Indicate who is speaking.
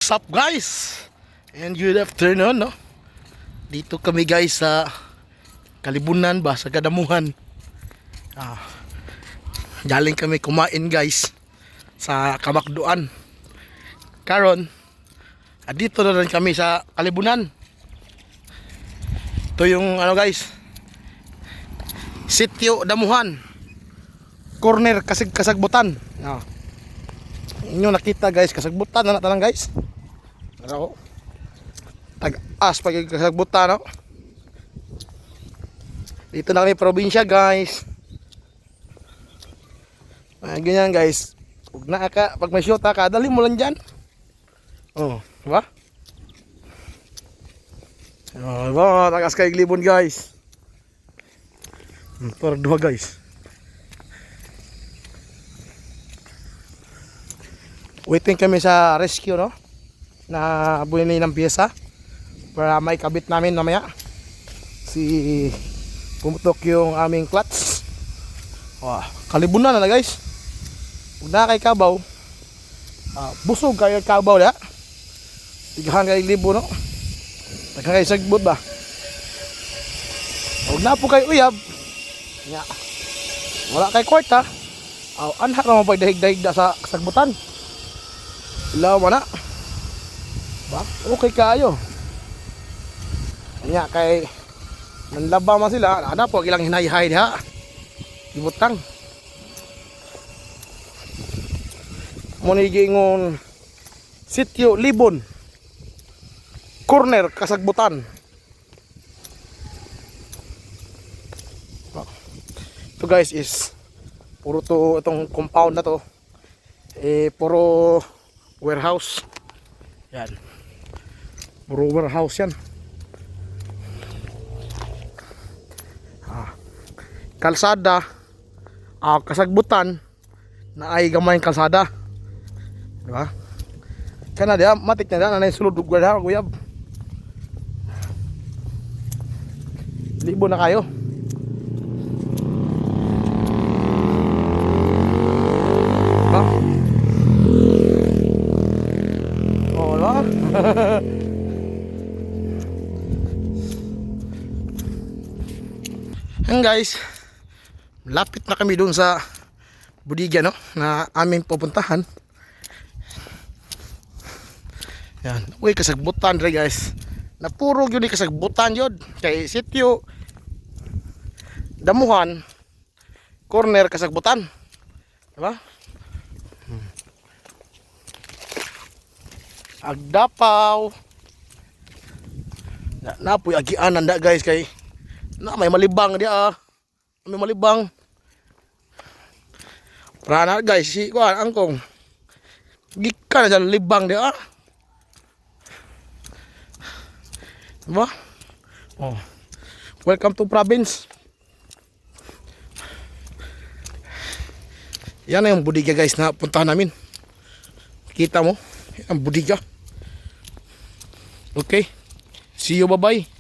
Speaker 1: What's up guys? And good afternoon, no? Dito kami guys sa Kalibunan ba, sa Gadamuhan. Galing kami kumain guys sa Kamakduan. Karon, dito na rin kami sa Kalibunan. Ito yung ano guys, Sitio Damuhan, corner Kasagbutan. Inyo nakita guys, Kasagbutan na talang guys. Ano? Tag-as pag Kasagbutan, no? Dito na kami probinsya guys. Ganyan guys. Huwag na ka, pag may shoot ka, dali mo lang dyan. Oh, diba? Oh, diba? Tagas kay Libon guys. Para dua guys. Waiting kami sa rescue, no? Na bunini ng pyesa para may kabit namin mamaya. Pumutok yung aming clutch. Kalibunan na guys. Huwag na kay kabaw. Busog kayo kabaw na. Tigahan kay libo, no? Tigahan kay sagbot ba? Huwag na po kay uyab. Wala kay kwarta. Anha naman pag dahig-dahig da sa sagbutan. Ilaw mo na. Ba? Okay kayo. Kanya kay nanlaba man sila. Ano po ilang hinay-hide ha. Ibutang. Munigingon Sitio Libon, corner Kasagbutan. Ito guys is puro to, itong compound na to puro warehouse. Yan. Puro warehouse yan. Kalsada, Kasagbutan na ay gamay kalsada. Diba? Kana dia matik na nanay sulod ug ha kuyab. Libo na kayo. Diba? Oh, diba? Yan guys, lapit na kami doon sa Budiga, no, na aming pupuntahan. Yan, uy, Kasagbutan rin guys. Napuro yun ni Kasagbutan yun. Kay Sitio Damuhan, corner Kasagbutan. Diba? Agdapaw. Napoy agianan da guys kay na may malibang dia. May malibang. Rana guys, si kuan angkong. Gikan na dyan libang dia. Diba? Oh. Welcome to province. Yan na yung Budiga guys na puntahan namin. Kita mo? Ang Budiga. Okay. See you, bye-bye.